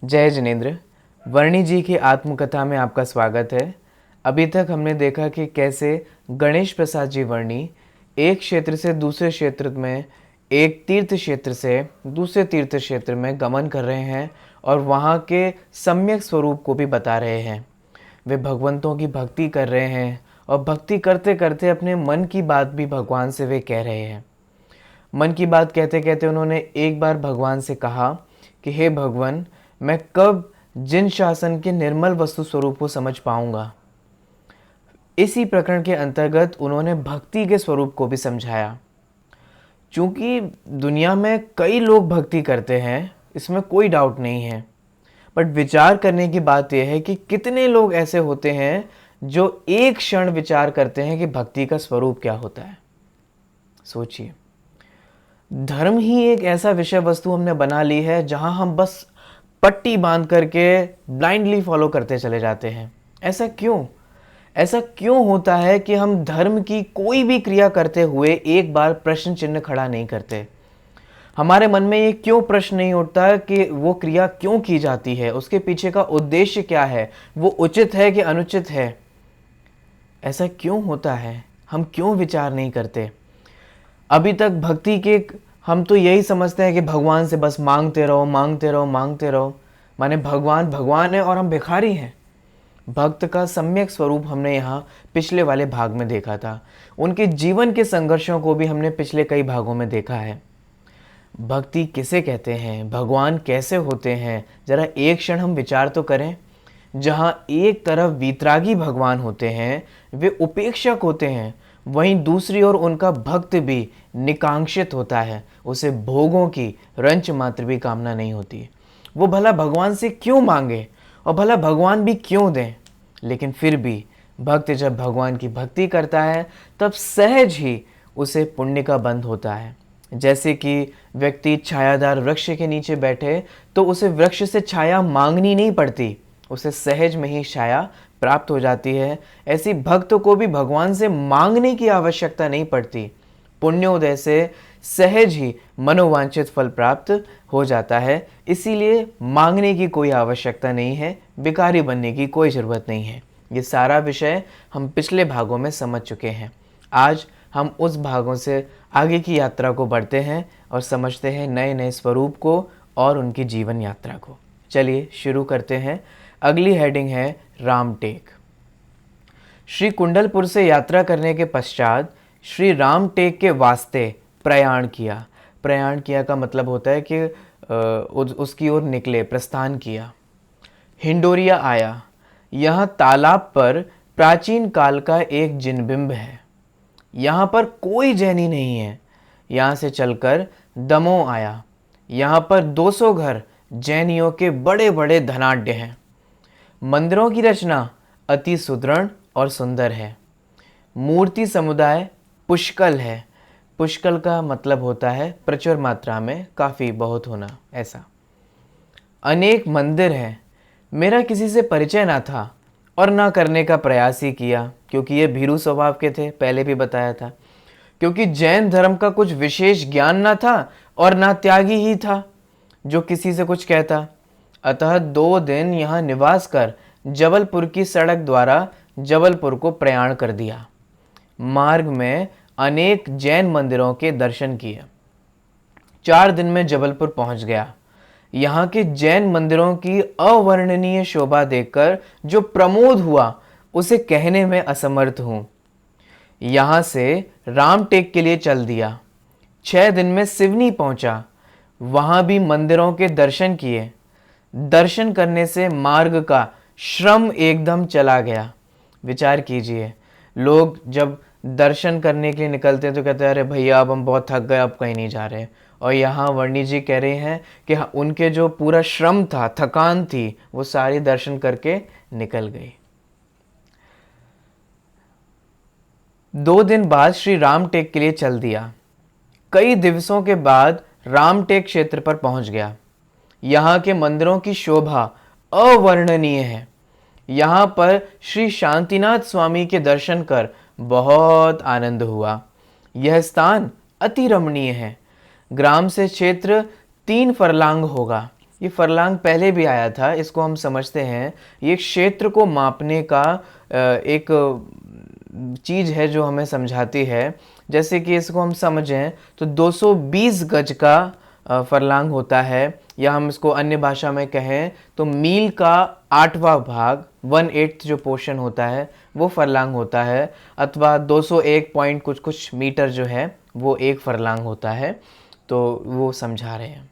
जय जिनेन्द्र। वर्णी जी की आत्मकथा में आपका स्वागत है। अभी तक हमने देखा कि कैसे गणेश प्रसाद जी वर्णी एक क्षेत्र से दूसरे क्षेत्र में, एक तीर्थ क्षेत्र से दूसरे तीर्थ क्षेत्र में गमन कर रहे हैं और वहाँ के सम्यक स्वरूप को भी बता रहे हैं। वे भगवंतों की भक्ति कर रहे हैं और भक्ति करते करते अपने मन की बात भी भगवान से वे कह रहे हैं। मन की बात कहते कहते उन्होंने एक बार भगवान से कहा कि हे भगवान, मैं कब जिन शासन के निर्मल वस्तु स्वरूप को समझ पाऊंगा। इसी प्रकरण के अंतर्गत उन्होंने भक्ति के स्वरूप को भी समझाया। चूंकि दुनिया में कई लोग भक्ति करते हैं, इसमें कोई डाउट नहीं है, बट विचार करने की बात यह है कि कितने लोग ऐसे होते हैं जो एक क्षण विचार करते हैं कि भक्ति का स्वरूप क्या होता है। सोचिए, धर्म ही एक ऐसा विषय वस्तु हमने बना ली है जहां हम बस पट्टी बांध करके ब्लाइंडली फॉलो करते चले जाते हैं। ऐसा क्यों? ऐसा क्यों होता है कि हम धर्म की कोई भी क्रिया करते हुए एक बार प्रश्न चिन्ह खड़ा नहीं करते? हमारे मन में ये क्यों प्रश्न नहीं उठता कि वो क्रिया क्यों की जाती है, उसके पीछे का उद्देश्य क्या है, वो उचित है कि अनुचित है? ऐसा क्यों होता है? हम क्यों विचार नहीं करते? अभी तक भक्ति के हम तो यही समझते हैं कि भगवान से बस मांगते रहो, मांगते रहो, मांगते रहो। माने भगवान भगवान है और हम भिखारी हैं। भक्त का सम्यक स्वरूप हमने यहाँ पिछले वाले भाग में देखा था। उनके जीवन के संघर्षों को भी हमने पिछले कई भागों में देखा है। भक्ति किसे कहते हैं, भगवान कैसे होते हैं, जरा एक क्षण हम विचार तो करें। जहाँ एक तरफ वीतरागी भगवान होते हैं, वे उपेक्षक होते हैं, वहीं दूसरी ओर उनका भक्त भी निकांक्षित होता है, उसे भोगों की रंच मात्र भी कामना नहीं होती। वो भला भगवान से क्यों मांगे और भला भगवान भी क्यों दें? लेकिन फिर भी भक्त जब भगवान की भक्ति करता है तब सहज ही उसे पुण्य का बंध होता है। जैसे कि व्यक्ति छायादार वृक्ष के नीचे बैठे तो उसे वृक्ष से छाया मांगनी नहीं पड़ती, उसे सहज में ही छाया प्राप्त हो जाती है। ऐसी भक्त को भी भगवान से मांगने की आवश्यकता नहीं पड़ती। पुण्योदय से सहज ही मनोवांछित फल प्राप्त हो जाता है। इसीलिए मांगने की कोई आवश्यकता नहीं है, भिखारी बनने की कोई ज़रूरत नहीं है। ये सारा विषय हम पिछले भागों में समझ चुके हैं। आज हम उस भागों से आगे की यात्रा को बढ़ते हैं और समझते हैं नए नए स्वरूप को और उनकी जीवन यात्रा को। चलिए शुरू करते हैं। अगली हेडिंग है रामटेक। श्री कुंडलपुर से यात्रा करने के पश्चात श्री रामटेक के वास्ते प्रयाण किया। प्रयाण किया का मतलब होता है कि उसकी ओर निकले, प्रस्थान किया। हिंडोरिया आया। यहाँ तालाब पर प्राचीन काल का एक जिनबिंब है। यहाँ पर कोई जैनी नहीं है। यहाँ से चलकर दमोह आया। यहाँ पर 200 घर जैनियों के बड़े बड़े धनाढ्य हैं। मंदिरों की रचना अति सुदृढ़ और सुंदर है। मूर्ति समुदाय पुष्कल है। पुष्कल का मतलब होता है प्रचुर मात्रा में, काफ़ी, बहुत होना, ऐसा। अनेक मंदिर हैं। मेरा किसी से परिचय ना था और ना करने का प्रयास ही किया, क्योंकि ये भीरू स्वभाव के थे, पहले भी बताया था। क्योंकि जैन धर्म का कुछ विशेष ज्ञान ना था और ना त्यागी ही था जो किसी से कुछ कहता। अतः 2 दिन यहाँ निवास कर जबलपुर की सड़क द्वारा जबलपुर को प्रयाण कर दिया। मार्ग में अनेक जैन मंदिरों के दर्शन किए। 4 दिन में जबलपुर पहुंच गया। यहाँ के जैन मंदिरों की अवर्णनीय शोभा देखकर जो प्रमोद हुआ उसे कहने में असमर्थ हूँ। यहाँ से रामटेक के लिए चल दिया। 6 दिन में सिवनी पहुंचा। वहाँ भी मंदिरों के दर्शन किए। दर्शन करने से मार्ग का श्रम एकदम चला गया। विचार कीजिए, लोग जब दर्शन करने के लिए निकलते हैं तो कहते हैं अरे भैया अब हम बहुत थक गए, अब कहीं नहीं जा रहे। और यहाँ वर्णी जी कह रहे हैं कि उनके जो पूरा श्रम था, थकान थी, वो सारी दर्शन करके निकल गई। 2 दिन बाद श्री रामटेक के लिए चल दिया। कई दिवसों के बाद रामटेक क्षेत्र पर पहुंच गया। यहाँ के मंदिरों की शोभा अवर्णनीय है। यहाँ पर श्री शांतिनाथ स्वामी के दर्शन कर बहुत आनंद हुआ। यह स्थान अति रमणीय है। ग्राम से क्षेत्र 3 फरलांग होगा। ये फरलांग पहले भी आया था, इसको हम समझते हैं। ये क्षेत्र को मापने का एक चीज़ है जो हमें समझाती है। जैसे कि इसको हम समझें तो 220 गज का फरलांग होता है, या हम इसको अन्य भाषा में कहें तो मील का 8वां भाग, 1/8 जो पोर्शन होता है वो फरलांग होता है, अथवा 201 पॉइंट कुछ कुछ मीटर जो है वो एक फरलांग होता है। तो वो समझा रहे हैं।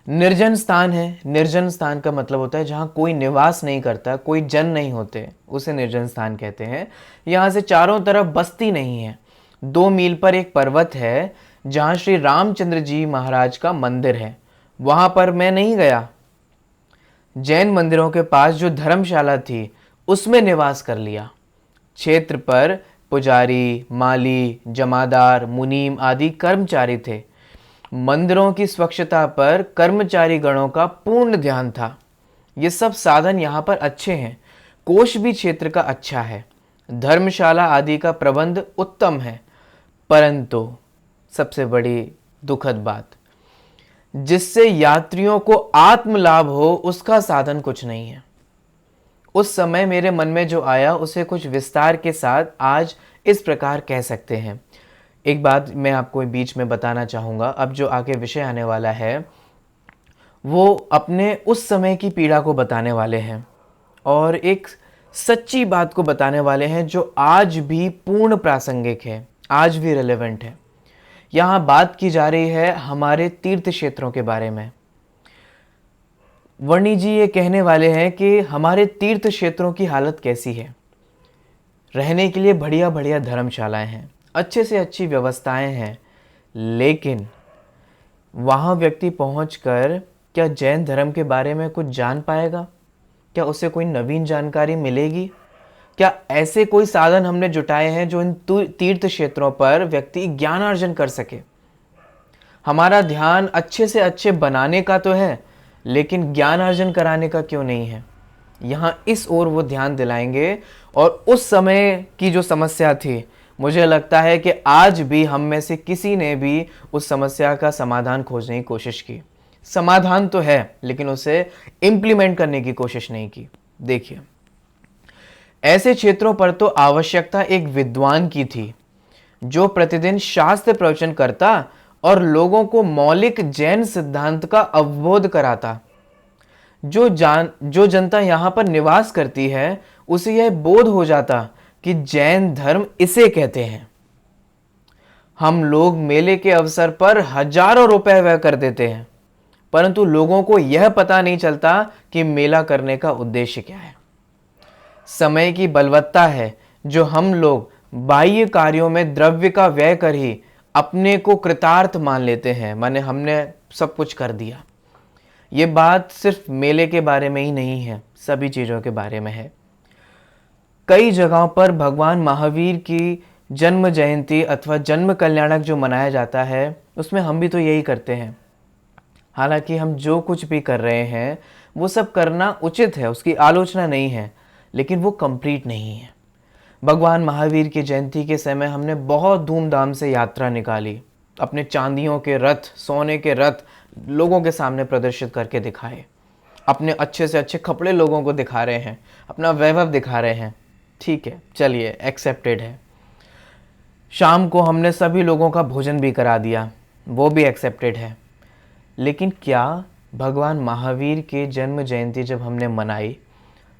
निर्जन स्थान है। निर्जन स्थान का मतलब होता है जहाँ कोई निवास नहीं करता, कोई जन नहीं होते, उसे निर्जन स्थान कहते हैं। यहाँ से चारों तरफ बस्ती नहीं है। 2 मील पर एक पर्वत है जहाँ श्री रामचंद्र जी महाराज का मंदिर है। वहाँ पर मैं नहीं गया। जैन मंदिरों के पास जो धर्मशाला थी उसमें निवास कर लिया। क्षेत्र पर पुजारी, माली, जमादार, मुनीम आदि कर्मचारी थे। मंदिरों की स्वच्छता पर कर्मचारी गणों का पूर्ण ध्यान था। ये सब साधन यहाँ पर अच्छे हैं। कोष भी क्षेत्र का अच्छा है। धर्मशाला आदि का प्रबंध उत्तम है। परंतु सबसे बड़ी दुखद बात, जिससे यात्रियों को आत्म लाभ हो उसका साधन कुछ नहीं है। उस समय मेरे मन में जो आया उसे कुछ विस्तार के साथ आज इस प्रकार कह सकते हैं। एक बात मैं आपको बीच में बताना चाहूँगा। अब जो आगे विषय आने वाला है वो अपने उस समय की पीड़ा को बताने वाले हैं और एक सच्ची बात को बताने वाले हैं जो आज भी पूर्ण प्रासंगिक है, आज भी रिलेवेंट है। यहाँ बात की जा रही है हमारे तीर्थ क्षेत्रों के बारे में। वर्णी जी ये कहने वाले हैं कि हमारे तीर्थ क्षेत्रों की हालत कैसी है। रहने के लिए बढ़िया बढ़िया धर्मशालाएं हैं, अच्छे से अच्छी व्यवस्थाएं हैं, लेकिन वहाँ व्यक्ति पहुंचकर क्या जैन धर्म के बारे में कुछ जान पाएगा? क्या उसे कोई नवीन जानकारी मिलेगी? क्या ऐसे कोई साधन हमने जुटाए हैं जो इन तीर्थ क्षेत्रों पर व्यक्ति ज्ञानार्जन कर सके? हमारा ध्यान अच्छे से अच्छे बनाने का तो है, लेकिन ज्ञानार्जन कराने का क्यों नहीं है? यहाँ इस ओर वो ध्यान दिलाएंगे। और उस समय की जो समस्या थी, मुझे लगता है कि आज भी हम में से किसी ने भी उस समस्या का समाधान खोजने की कोशिश की। समाधान तो है, लेकिन उसे इम्प्लीमेंट करने की कोशिश नहीं की। देखिए, ऐसे क्षेत्रों पर तो आवश्यकता एक विद्वान की थी जो प्रतिदिन शास्त्र प्रवचन करता और लोगों को मौलिक जैन सिद्धांत का अवबोध कराता। जो जनता यहाँ पर निवास करती है उसे यह बोध हो जाता कि जैन धर्म इसे कहते हैं। हम लोग मेले के अवसर पर हजारों रुपए व्यय कर देते हैं, परंतु लोगों को यह पता नहीं चलता कि मेला करने का उद्देश्य क्या है। समय की बलवत्ता है जो हम लोग बाह्य कार्यों में द्रव्य का व्यय कर ही अपने को कृतार्थ मान लेते हैं, माने हमने सब कुछ कर दिया। ये बात सिर्फ मेले के बारे में ही नहीं है, सभी चीज़ों के बारे में है। कई जगहों पर भगवान महावीर की जन्म जयंती अथवा जन्म कल्याणक जो मनाया जाता है उसमें हम भी तो यही करते हैं। हालांकि हम जो कुछ भी कर रहे हैं वो सब करना उचित है, उसकी आलोचना नहीं है, लेकिन वो कंप्लीट नहीं है। भगवान महावीर की जयंती के समय हमने बहुत धूमधाम से यात्रा निकाली, अपने चांदियों के रथ, सोने के रथ लोगों के सामने प्रदर्शित करके दिखाए, अपने अच्छे से अच्छे कपड़े लोगों को दिखा रहे हैं, अपना वैभव दिखा रहे हैं। ठीक है, चलिए, एक्सेप्टेड है। शाम को हमने सभी लोगों का भोजन भी करा दिया, वो भी एक्सेप्टेड है। लेकिन क्या भगवान महावीर की जन्म जयंती जब हमने मनाई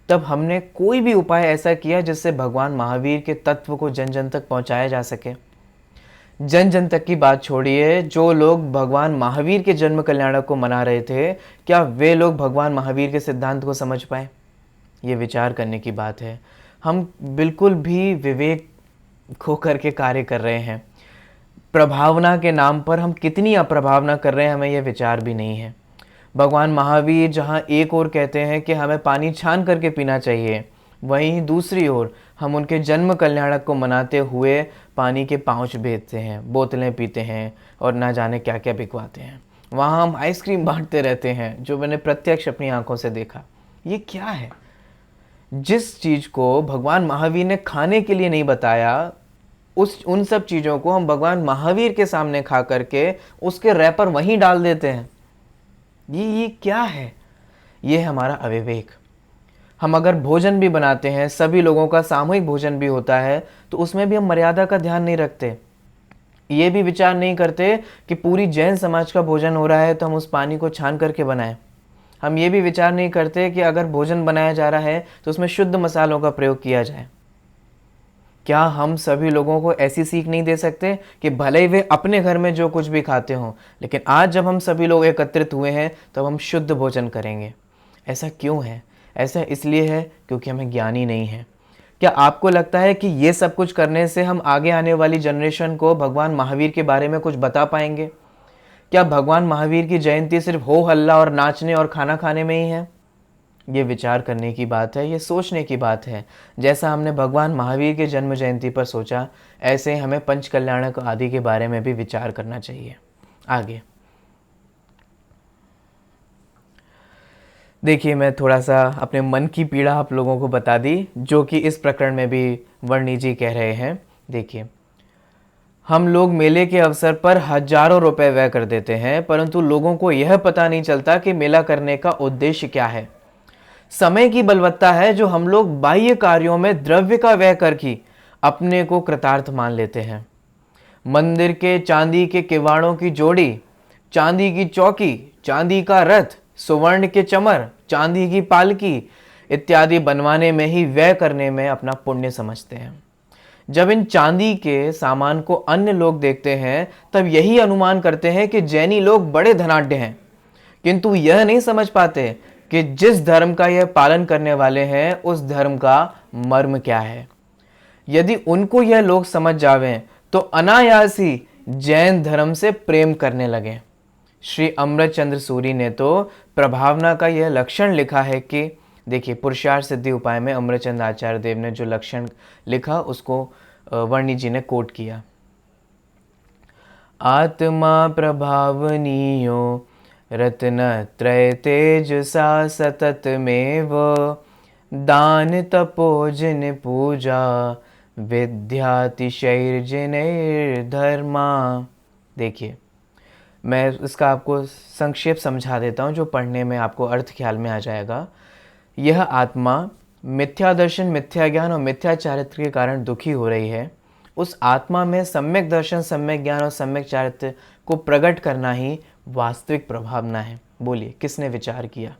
तब हमने कोई भी उपाय ऐसा किया जिससे भगवान महावीर के तत्व को जन जन तक पहुंचाया जा सके? जन जन तक की बात छोड़िए, जो लोग भगवान महावीर के जन्म कल्याणक को मना रहे थे, क्या वे लोग भगवान महावीर के सिद्धांत को समझ पाए? ये विचार करने की बात है। हम बिल्कुल भी विवेक खो करके कार्य कर रहे हैं। प्रभावना के नाम पर हम कितनी अप्रभावना कर रहे हैं, हमें यह विचार भी नहीं है। भगवान महावीर जहाँ एक ओर कहते हैं कि हमें पानी छान करके पीना चाहिए, वहीं दूसरी ओर हम उनके जन्म कल्याणक को मनाते हुए पानी के पाउच बेचते हैं, बोतलें पीते हैं और ना जाने क्या क्या बिकवाते हैं। वहाँ हम आइसक्रीम बांटते रहते हैं, जो मैंने प्रत्यक्ष अपनी आंखों से देखा। ये क्या है? जिस चीज़ को भगवान महावीर ने खाने के लिए नहीं बताया, उन सब चीज़ों को हम भगवान महावीर के सामने खा करके उसके रैपर वहीं डाल देते हैं। ये क्या है? ये हमारा अविवेक। हम अगर भोजन भी बनाते हैं, सभी लोगों का सामूहिक भोजन भी होता है, तो उसमें भी हम मर्यादा का ध्यान नहीं रखते। ये भी विचार नहीं करते कि पूरी जैन समाज का भोजन हो रहा है तो हम उस पानी को छान करके बनाएं। हम ये भी विचार नहीं करते कि अगर भोजन बनाया जा रहा है तो उसमें शुद्ध मसालों का प्रयोग किया जाए। क्या हम सभी लोगों को ऐसी सीख नहीं दे सकते कि भले ही वे अपने घर में जो कुछ भी खाते हों, लेकिन आज जब हम सभी लोग एकत्रित हुए हैं तब हम शुद्ध भोजन करेंगे? ऐसा क्यों है? ऐसा इसलिए है क्योंकि हमें ज्ञानी नहीं है। क्या आपको लगता है कि ये सब कुछ करने से हम आगे आने वाली जनरेशन को भगवान महावीर के बारे में कुछ बता पाएंगे? क्या भगवान महावीर की जयंती सिर्फ हो हल्ला और नाचने और खाना खाने में ही है? ये विचार करने की बात है, ये सोचने की बात है। जैसा हमने भगवान महावीर के जन्म जयंती पर सोचा, ऐसे हमें पंच कल्याणक आदि के बारे में भी विचार करना चाहिए। आगे देखिए, मैं थोड़ा सा अपने मन की पीड़ा आप लोगों को बता दी, जो कि इस प्रकरण में भी वर्णी जी कह रहे हैं। देखिए, हम लोग मेले के अवसर पर हजारों रुपए व्यय कर देते हैं, परंतु लोगों को यह पता नहीं चलता कि मेला करने का उद्देश्य क्या है। समय की बलवत्ता है जो हम लोग बाह्य कार्यों में द्रव्य का व्यय करके अपने को कृतार्थ मान लेते हैं। मंदिर के चांदी के किवाड़ों की जोड़ी, चांदी की चौकी, चांदी का रथ, सुवर्ण के चमर, चांदी की पालकी इत्यादि बनवाने में ही व्यय करने में अपना पुण्य समझते हैं। जब इन चांदी के सामान को अन्य लोग देखते हैं तब यही अनुमान करते हैं कि जैनी लोग बड़े धनाढ्य हैं, किंतु यह नहीं समझ पाते कि जिस धर्म का यह पालन करने वाले हैं उस धर्म का मर्म क्या है। यदि उनको यह लोग समझ जावें तो अनायास ही जैन धर्म से प्रेम करने लगे। श्री अमृतचंद्र सूरी ने तो प्रभावना का यह लक्षण लिखा है कि देखिए, पुरुषार्थ सिद्धि उपाय में अमृतचंद आचार्य देव ने जो लक्षण लिखा उसको वर्णी जी ने कोट किया। आत्मा प्रभावनीयो रत्नत्रय तेजसा सततमेव दान तपोजन पूजा विद्यातिशैर्जनैर्धर्मा। देखिए, मैं इसका आपको संक्षेप समझा देता हूँ जो पढ़ने में आपको अर्थ ख्याल में आ जाएगा। यह आत्मा मिथ्या दर्शन, मिथ्या ज्ञान और मिथ्या चारित्र के कारण दुखी हो रही है। उस आत्मा में सम्यक दर्शन, सम्यक ज्ञान और सम्यक चारित्र को प्रकट करना ही वास्तविक प्रभावना है। बोलिए, किसने विचार किया?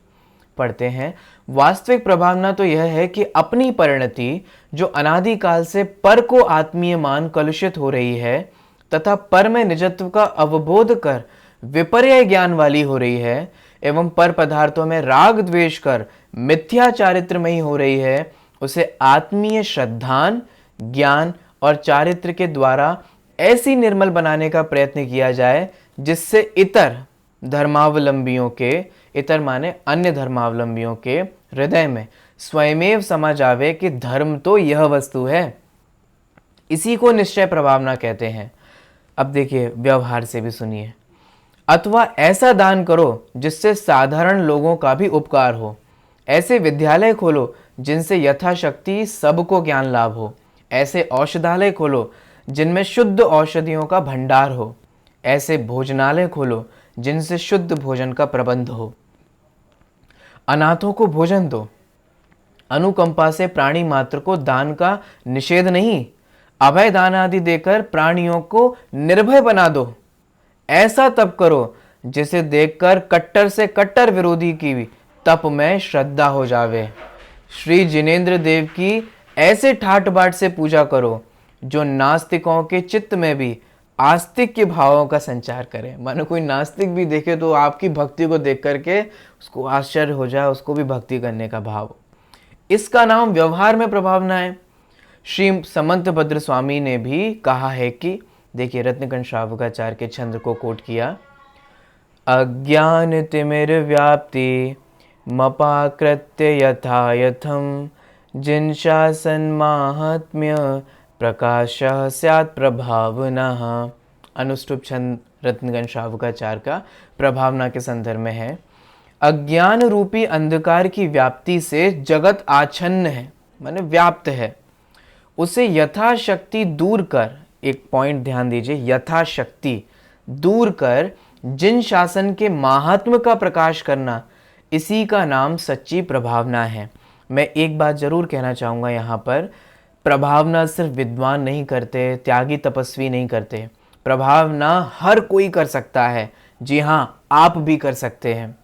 पढ़ते हैं। वास्तविक प्रभावना तो यह है कि अपनी परिणति जो अनादिकाल से पर को आत्मीय मान कलुषित हो रही है तथा पर में निजत्व का अवबोध कर विपर्य ज्ञान वाली हो रही है एवं पर पदार्थों में राग द्वेष कर मिथ्या चारित्र में ही हो रही है, उसे आत्मीय श्रद्धान, ज्ञान और चारित्र के द्वारा ऐसी निर्मल बनाने का प्रयत्न किया जाए जिससे इतर धर्मावलंबियों के, इतर माने अन्य धर्मावलंबियों के हृदय में स्वयमेव समझ आवे कि धर्म तो यह वस्तु है। इसी को निश्चय प्रभावना कहते हैं। अब देखिए, व्यवहार से भी सुनिए। अथवा ऐसा दान करो जिससे साधारण लोगों का भी उपकार हो। ऐसे विद्यालय खोलो जिनसे यथाशक्ति सबको ज्ञान लाभ हो। ऐसे औषधालय खोलो जिनमें शुद्ध औषधियों का भंडार हो। ऐसे भोजनालय खोलो जिनसे शुद्ध भोजन का प्रबंध हो। अनाथों को भोजन दो। अनुकंपा से प्राणी मात्र को दान का निषेध नहीं, अभय दान आदि देकर प्राणियों को निर्भय बना दो। ऐसा तप करो जिसे देखकर कट्टर से कट्टर विरोधी की भी तप में श्रद्धा हो जावे। श्री जिनेन्द्र देव की ऐसे ठाट बाट से पूजा करो जो नास्तिकों के चित्त में भी आस्तिक के भावों का संचार करे। मानो कोई नास्तिक भी देखे तो आपकी भक्ति को देख करके उसको आश्चर्य हो जाए, उसको भी भक्ति करने का भाव। इसका नाम व्यवहार में प्रभावना है। श्री समंत भद्र स्वामी ने भी कहा है कि देखिए, रत्नकंठ श्रावकाचार्य के छंद को कोट किया। अज्ञान तिमिर व्याप्ति मपाकृत्य यथा यथम जिन शासन माहात्म्य प्रकाश स्यात् प्रभावना। अनुष्टुप छंद रत्नकंठ श्रावकाचार्य का प्रभावना के संदर्भ में है। अज्ञान रूपी अंधकार की व्याप्ति से जगत आच्छन्न है, माने व्याप्त है। उसे यथाशक्ति दूर कर, एक पॉइंट ध्यान दीजिए, यथाशक्ति दूर कर जिन शासन के माहात्म्य का प्रकाश करना, इसी का नाम सच्ची प्रभावना है। मैं एक बात जरूर कहना चाहूँगा यहाँ पर, प्रभावना सिर्फ विद्वान नहीं करते, त्यागी तपस्वी नहीं करते, प्रभावना हर कोई कर सकता है। जी हाँ, आप भी कर सकते हैं।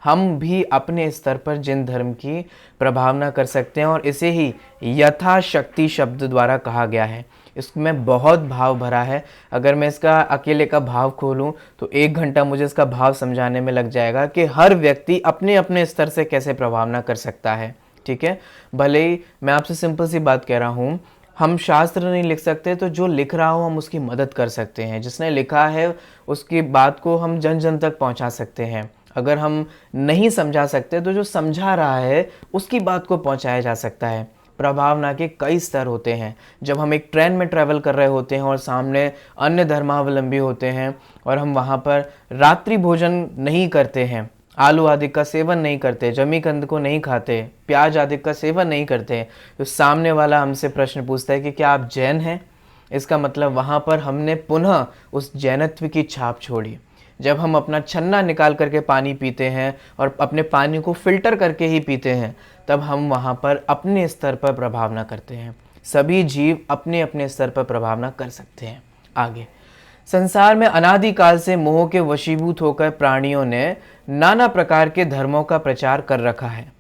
हम भी अपने स्तर पर जिन धर्म की प्रभावना कर सकते हैं, और इसे ही यथाशक्ति शब्द द्वारा कहा गया है। इसमें बहुत भाव भरा है। अगर मैं इसका अकेले का भाव खोलूं तो 1 घंटा मुझे इसका भाव समझाने में लग जाएगा कि हर व्यक्ति अपने अपने स्तर से कैसे प्रभावना कर सकता है। ठीक है, भले ही मैं आपसे सिंपल सी बात कह रहा हूँ, हम शास्त्र नहीं लिख सकते तो जो लिख रहा हो हम उसकी मदद कर सकते हैं। जिसने लिखा है उसकी बात को हम जन जन तक पहुँचा सकते हैं। अगर हम नहीं समझा सकते तो जो समझा रहा है उसकी बात को पहुँचाया जा सकता है। प्रभावना के कई स्तर होते हैं। जब हम एक ट्रेन में ट्रैवल कर रहे होते हैं और सामने अन्य धर्मावलंबी होते हैं और हम वहाँ पर रात्रि भोजन नहीं करते हैं, आलू आदि का सेवन नहीं करते, जमीकंद को नहीं खाते, प्याज आदि का सेवन नहीं करते, तो सामने वाला हमसे प्रश्न पूछता है कि क्या आप जैन हैं? इसका मतलब वहाँ पर हमने पुनः उस जैनत्व की छाप छोड़ी। जब हम अपना छन्ना निकाल करके पानी पीते हैं और अपने पानी को फिल्टर करके ही पीते हैं, तब हम वहाँ पर अपने स्तर पर प्रभावना करते हैं। सभी जीव अपने अपने स्तर पर प्रभावना कर सकते हैं। आगे, संसार में अनादिकाल से मोह के वशीभूत होकर प्राणियों ने नाना प्रकार के धर्मों का प्रचार कर रखा है।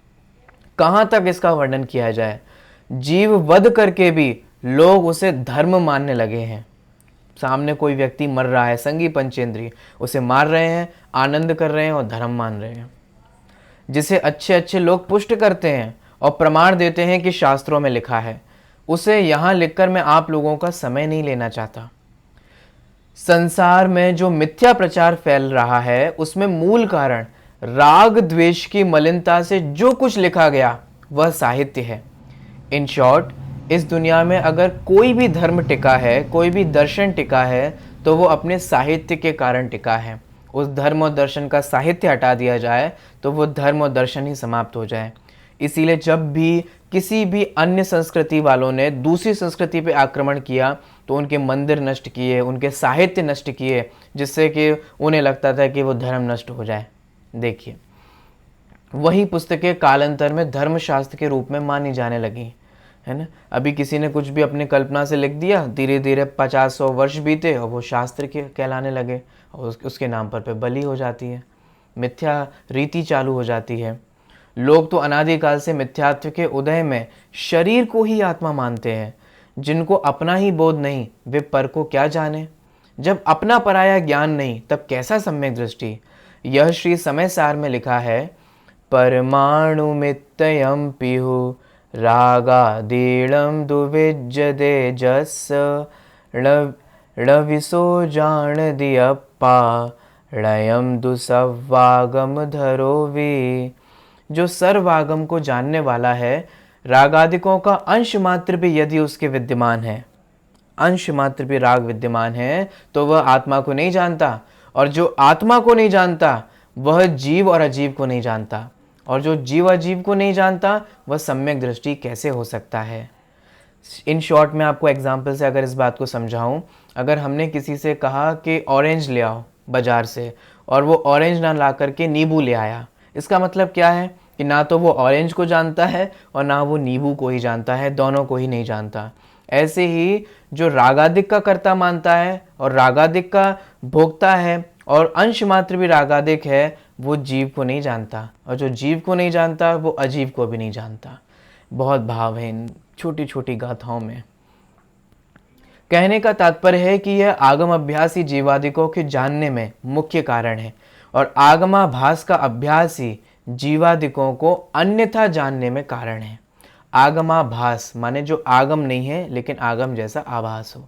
कहाँ तक इसका वर्णन किया जाए, जीव वध करके भी लोग उसे धर्म मानने लगे हैं। सामने कोई व्यक्ति मर रहा है, संगी पंचेंद्रिय, उसे मार रहे हैं, आनंद कर रहे हैं और धर्म मान रहे हैं। जिसे अच्छे अच्छे लोग पुष्ट करते हैं और प्रमाण देते हैं कि शास्त्रों में लिखा है, उसे यहाँ लिखकर मैं आप लोगों का समय नहीं लेना चाहता। संसार में जो मिथ्या प्रचार फैल रहा है उसमें मूल कारण राग द्वेष की मलिनता से जो कुछ लिखा गया वह साहित्य है। इन शॉर्ट, इस दुनिया में अगर कोई भी धर्म टिका है, कोई भी दर्शन टिका है, तो वो अपने साहित्य के कारण टिका है। उस धर्म और दर्शन का साहित्य हटा दिया जाए तो वो धर्म और दर्शन ही समाप्त हो जाए। इसीलिए जब भी किसी भी अन्य संस्कृति वालों ने दूसरी संस्कृति पे आक्रमण किया तो उनके मंदिर नष्ट किए, उनके साहित्य नष्ट किए, जिससे कि उन्हें लगता था कि वो धर्म नष्ट हो जाए। देखिए, वही पुस्तकें कालांतर में धर्मशास्त्र के रूप में मानी जाने लगी, है ना। अभी किसी ने कुछ भी अपनी कल्पना से लिख दिया, धीरे धीरे 50-100 वर्ष बीते और वो शास्त्र के कहलाने लगे और उसके नाम पर बलि हो जाती है, मिथ्या रीति चालू हो जाती है। लोग तो अनादिकाल से मिथ्यात्व के उदय में शरीर को ही आत्मा मानते हैं। जिनको अपना ही बोध नहीं, वे पर को क्या जाने। जब अपना पराया ज्ञान नहीं, तब कैसा सम्यक दृष्टि। यह श्री समय सार में लिखा है, परमाणु मित्ययम पिहु रागादीणम दुविज्जदे जस णविसो जान दियप्पा णयम दुसवागम धरोवी। जो सर्वागम को जानने वाला है, रागादिकों का अंश मात्र भी यदि उसके विद्यमान है, अंश मात्र भी राग विद्यमान है, तो वह आत्मा को नहीं जानता। और जो आत्मा को नहीं जानता वह जीव और अजीव को नहीं जानता, और जो जीव अजीव को नहीं जानता वह सम्यक दृष्टि कैसे हो सकता है। इन शॉर्ट में आपको एग्जाम्पल से अगर इस बात को समझाऊं, अगर हमने किसी से कहा कि ऑरेंज ले आओ बाजार से और वो ऑरेंज ना ला करके नींबू ले आया, इसका मतलब क्या है कि ना तो वो ऑरेंज को जानता है और ना वो नींबू को ही जानता है, दोनों को ही नहीं जानता। ऐसे ही जो रागादिक का कर्ता मानता है और रागादिक का भोक्ता है और अंश मात्र भी रागादिक है, वो जीव को नहीं जानता, और जो जीव को नहीं जानता वो अजीव को भी नहीं जानता। बहुत भाव है इन छोटी छोटी गाथाओं में। कहने का तात्पर्य है कि यह आगम अभ्यास ही जीवादिकों के जानने में मुख्य कारण है, और आगमाभास का अभ्यास ही जीवादिकों को अन्यथा जानने में कारण है। आगमाभास माने जो आगम नहीं है लेकिन आगम जैसा आभास हो।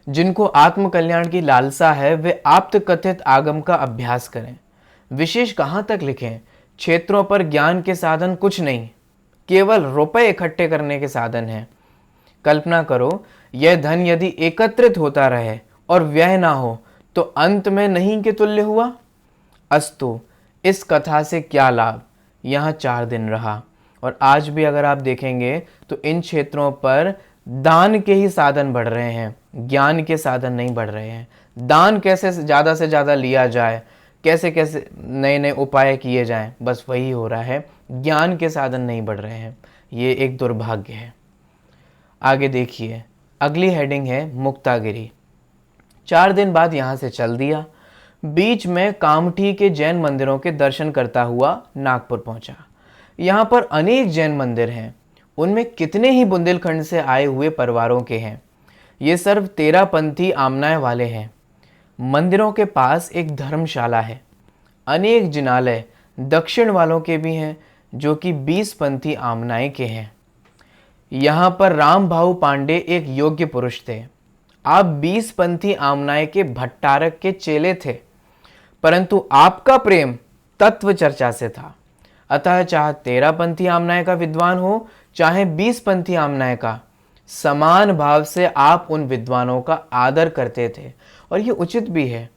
जिनको आत्म कल्याण की लालसा है वे आप्त कथित आगम का अभ्यास करें। विशेष कहाँ तक लिखें, क्षेत्रों पर ज्ञान के साधन कुछ नहीं, केवल रुपए इकट्ठे करने के साधन हैं। कल्पना करो, यह धन यदि एकत्रित होता रहे और व्यय ना हो तो अंत में नहीं के तुल्य हुआ। अस्तु, इस कथा से क्या लाभ। यहाँ 4 दिन रहा, और आज भी अगर आप देखेंगे तो इन क्षेत्रों पर दान के ही साधन बढ़ रहे हैं, ज्ञान के साधन नहीं बढ़ रहे हैं। दान कैसे ज़्यादा से ज़्यादा लिया जाए, कैसे कैसे नए नए उपाय किए जाएं, बस वही हो रहा है। ज्ञान के साधन नहीं बढ़ रहे हैं, ये एक दुर्भाग्य है। आगे देखिए, अगली हेडिंग है मुक्तागिरी। 4 दिन बाद यहाँ से चल दिया। बीच में कामठी के जैन मंदिरों के दर्शन करता हुआ नागपुर पहुंचा। यहाँ पर अनेक जैन मंदिर हैं, उनमें कितने ही बुंदेलखंड से आए हुए परिवारों के हैं। ये सर्व तेरापंथी आमनाय वाले हैं। मंदिरों के पास एक धर्मशाला है। अनेक जिनालय दक्षिण वालों के भी हैं, जो कि 20 पंथी आमनाय के हैं। यहाँ पर राम भाऊ पांडे एक योग्य पुरुष थे। आप 20 पंथी आमनाय के भट्टारक के चेले थे, परंतु आपका प्रेम तत्व चर्चा से था। अतः चाहे 13 पंथी आमनाय का विद्वान हो, चाहे 20 पंथी आमनाय का, समान भाव से आप उन विद्वानों का आदर करते थे। और ये उचित भी है।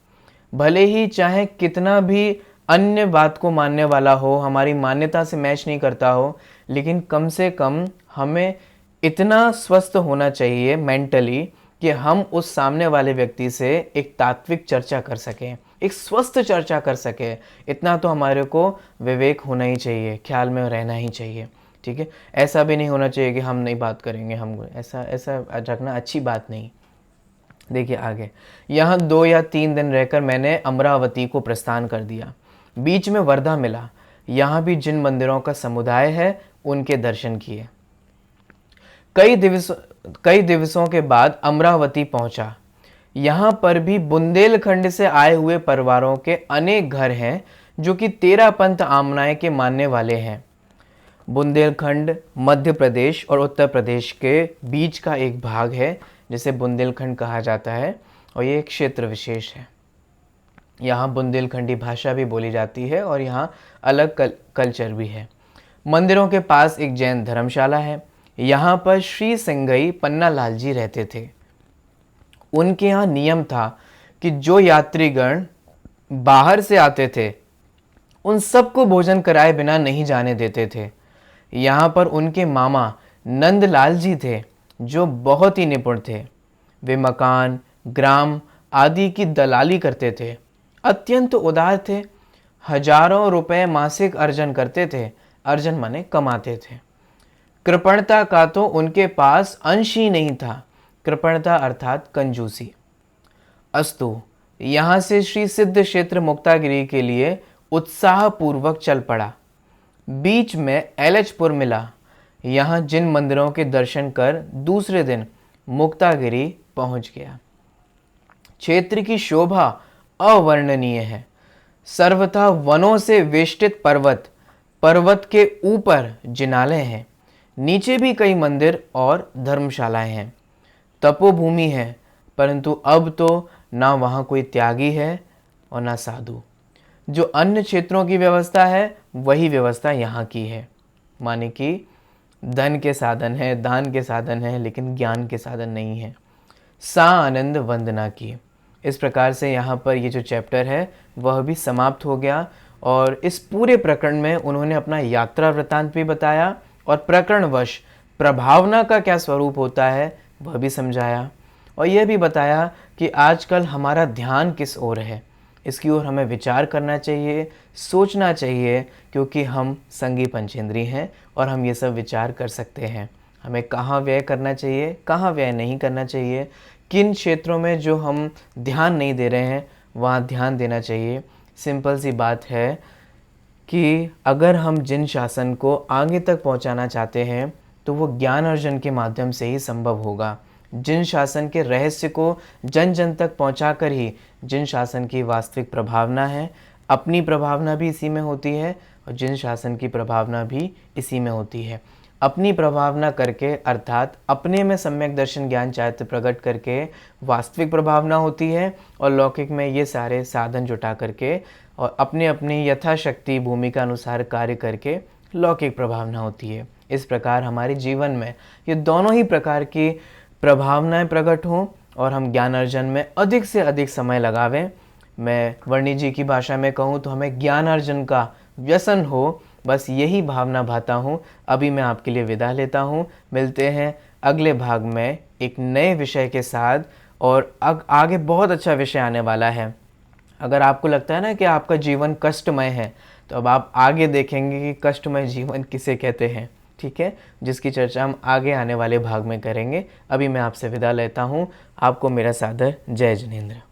भले ही चाहे कितना भी अन्य बात को मानने वाला हो, हमारी मान्यता से मैच नहीं करता हो, लेकिन कम से कम हमें इतना स्वस्थ होना चाहिए मेंटली कि हम उस सामने वाले व्यक्ति से एक तात्विक चर्चा कर सकें, एक स्वस्थ चर्चा कर सकें। इतना तो हमारे को विवेक होना ही चाहिए, ख्याल में रहना ही चाहिए। ठीक है, ऐसा भी नहीं होना चाहिए कि हम नहीं बात करेंगे, हम ऐसा ऐसा रखना अच्छी बात नहीं। देखिए आगे, यहाँ 2 या 3 दिन रहकर मैंने अमरावती को प्रस्थान कर दिया। बीच में वर्धा मिला। यहाँ भी जिन मंदिरों का समुदाय है उनके दर्शन किए। कई दिवसों के बाद अमरावती पहुंचा। यहाँ पर भी बुंदेलखंड से आए हुए परिवारों के अनेक घर हैं, जो कि 13 पंथ आमनाय के मानने वाले हैं। बुंदेलखंड मध्य प्रदेश और उत्तर प्रदेश के बीच का एक भाग है, जिसे बुंदेलखंड कहा जाता है, और ये एक क्षेत्र विशेष है। यहाँ बुंदेलखंडी भाषा भी बोली जाती है और यहाँ अलग कल्चर भी है। मंदिरों के पास एक जैन धर्मशाला है। यहाँ पर श्री सिंगई पन्नालाल जी रहते थे। उनके यहाँ नियम था कि जो यात्रीगण बाहर से आते थे उन सबको भोजन कराए बिना नहीं जाने देते थे। यहाँ पर उनके मामा नंदलाल जी थे, जो बहुत ही निपुण थे। वे मकान, ग्राम आदि की दलाली करते थे। अत्यंत उदार थे। हजारों रुपए मासिक अर्जन करते थे। अर्जन माने कमाते थे। कृपणता का तो उनके पास अंश ही नहीं था। कृपणता अर्थात कंजूसी। अस्तु, यहाँ से श्री सिद्ध क्षेत्र मुक्तागिरी के लिए उत्साहपूर्वक चल पड़ा। बीच में एलचपुर मिला। यहाँ जिन मंदिरों के दर्शन कर दूसरे दिन मुक्तागिरी पहुंच गया। क्षेत्र की शोभा अवर्णनीय है। सर्वथा वनों से वेष्टित पर्वत, पर्वत के ऊपर जिनालय हैं। नीचे भी कई मंदिर और धर्मशालाएं हैं। तपोभूमि है, परंतु अब तो ना वहाँ कोई त्यागी है और ना साधु। जो अन्य क्षेत्रों की व्यवस्था है वही व्यवस्था यहाँ की है। माने कि धन के साधन है, दान के साधन है, लेकिन ज्ञान के साधन नहीं है। सा आनंद वंदना की। इस प्रकार से यहाँ पर ये जो चैप्टर है वह भी समाप्त हो गया। और इस पूरे प्रकरण में उन्होंने अपना यात्रा वृत्तांत भी बताया और प्रकरणवश प्रभावना का क्या स्वरूप होता है वह भी समझाया। और यह भी बताया कि आजकल हमारा ध्यान किस ओर है, इसकी ओर हमें विचार करना चाहिए, सोचना चाहिए, क्योंकि हम संगी पंचेंद्री हैं और हम ये सब विचार कर सकते हैं। हमें कहाँ व्यय करना चाहिए, कहाँ व्यय नहीं करना चाहिए, किन क्षेत्रों में जो हम ध्यान नहीं दे रहे हैं वहाँ ध्यान देना चाहिए। सिंपल सी बात है कि अगर हम जिन शासन को आगे तक पहुँचाना चाहते हैं तो वो ज्ञान अर्जन के माध्यम से ही संभव होगा। जिन शासन के रहस्य को जन जन तक पहुंचाकर ही जिन शासन की वास्तविक प्रभावना है, अपनी प्रभावना भी इसी में होती है और जिन शासन की प्रभावना भी इसी में होती है। अपनी प्रभावना करके अर्थात अपने में सम्यक दर्शन ज्ञान चारित्र प्रकट करके वास्तविक प्रभावना होती है और लौकिक में ये सारे साधन जुटा करके और अपने अपनी यथाशक्ति भूमिका अनुसार कार्य करके लौकिक प्रभावना होती है। इस प्रकार हमारे जीवन में ये दोनों ही प्रकार की प्रभावनाएं प्रकट हों और हम ज्ञान अर्जन में अधिक से अधिक समय लगावें। मैं वर्णी जी की भाषा में कहूँ तो हमें ज्ञान अर्जन का व्यसन हो, बस यही भावना भाता हूँ। अभी मैं आपके लिए विदा लेता हूँ। मिलते हैं अगले भाग में एक नए विषय के साथ और आगे बहुत अच्छा विषय आने वाला है। अगर आपको लगता है ना कि आपका जीवन कष्टमय है, तो अब आप आगे देखेंगे कि कष्टमय जीवन किसे कहते हैं, ठीक है, जिसकी चर्चा हम आगे आने वाले भाग में करेंगे। अभी मैं आपसे विदा लेता हूँ। आपको मेरा सादर जय जिनेंद्र।